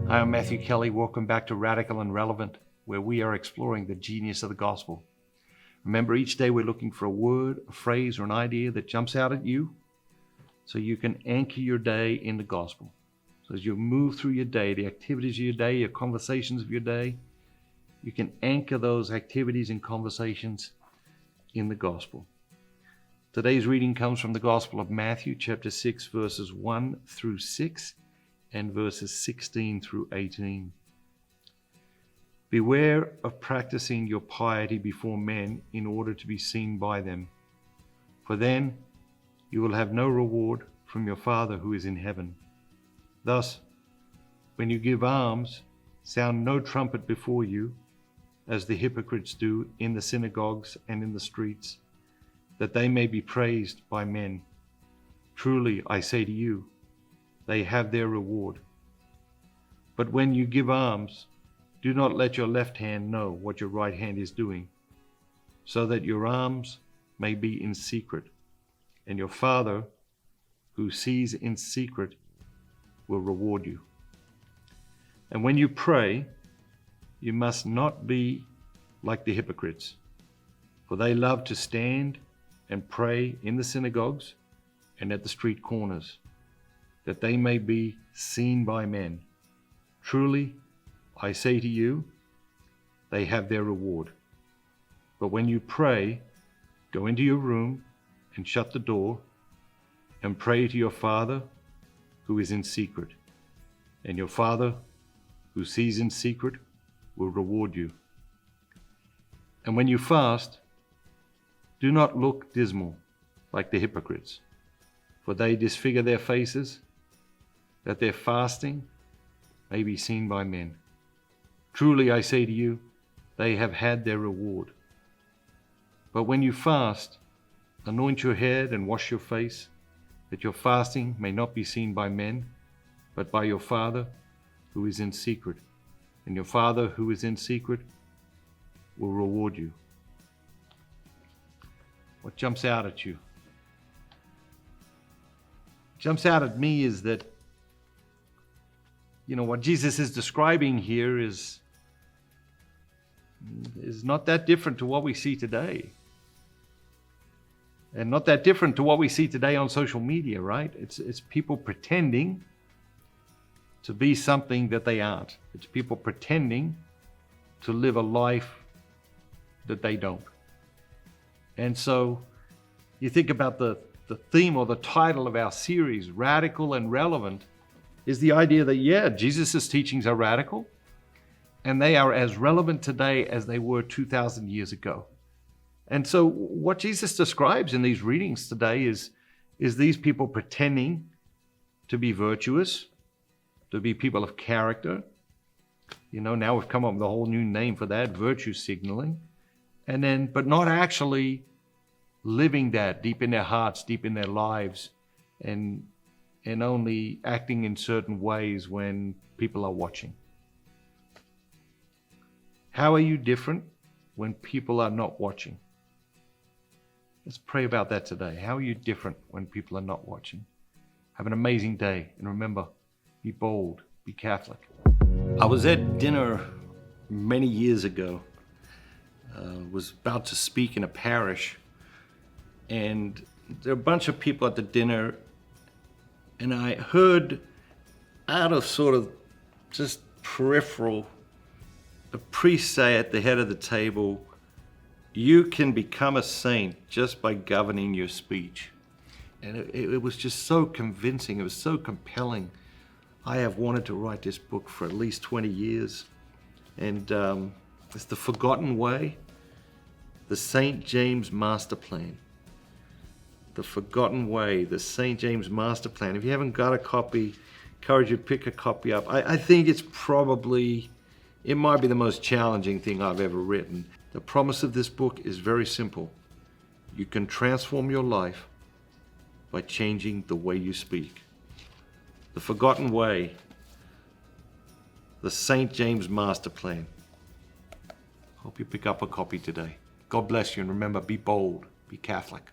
Hi, I'm Matthew Kelly. Welcome back to Radical and Relevant, where we are exploring the genius of the gospel. Remember, each day we're looking for a word, a phrase, or an idea that jumps out at you so you can anchor your day in the gospel. So as you move through your day, the activities of your day, your conversations of your day, you can anchor those activities and conversations in the gospel. Today's reading comes from the Gospel of Matthew, chapter 6, verses 1 through 6, and verses 16 through 18. Beware of practicing your piety before men in order to be seen by them, for then you will have no reward from your Father who is in heaven. Thus, when you give alms, sound no trumpet before you, as the hypocrites do in the synagogues and in the streets, that they may be praised by men. Truly, I say to you, they have their reward. But when you give alms, do not let your left hand know what your right hand is doing, so that your alms may be in secret, and your Father, who sees in secret, will reward you. And when you pray, you must not be like the hypocrites, for they love to stand and pray in the synagogues and at the street corners, that they may be seen by men. Truly, I say to you, they have their reward. But when you pray, go into your room and shut the door, and pray to your Father who is in secret, and your Father who sees in secret will reward you. And when you fast, do not look dismal like the hypocrites, for they disfigure their faces, that their fasting may be seen by men. Truly, I say to you, they have had their reward. But when you fast, anoint your head and wash your face, that your fasting may not be seen by men, but by your Father who is in secret. And your Father who is in secret will reward you. What jumps out at you? Jumps out at me is that, what Jesus is describing here is not that different to what we see today. And not that different to what we see today on social media, right? It's people pretending to be something that they aren't. It's people pretending to live a life that they don't. And so you think about the theme or the title of our series, Radical and Relevant, is the idea that, Jesus' teachings are radical, and they are as relevant today as they were 2,000 years ago. And so what Jesus describes in these readings today is these people pretending to be virtuous, to be people of character. Now we've come up with a whole new name for that, virtue signaling. But not actually living that deep in their hearts, deep in their lives, and only acting in certain ways when people are watching. How are you different when people are not watching? Let's pray about that today. How are you different when people are not watching? Have an amazing day, and remember, be bold, be Catholic. I was at dinner many years ago. Was about to speak in a parish, and there were a bunch of people at the dinner, and I heard out of sort of just peripheral, a priest say at the head of the table, "You can become a saint just by governing your speech." And it was just so convincing, it was so compelling. I have wanted to write this book for at least 20 years, and it's The Forgotten Way, the St. James Master Plan. The Forgotten Way, the St. James Master Plan. If you haven't got a copy, encourage you to pick a copy up. I think it might be the most challenging thing I've ever written. The promise of this book is very simple. You can transform your life by changing the way you speak. The Forgotten Way, the St. James Master Plan. Hope you pick up a copy today. God bless you, and remember, be bold, be Catholic.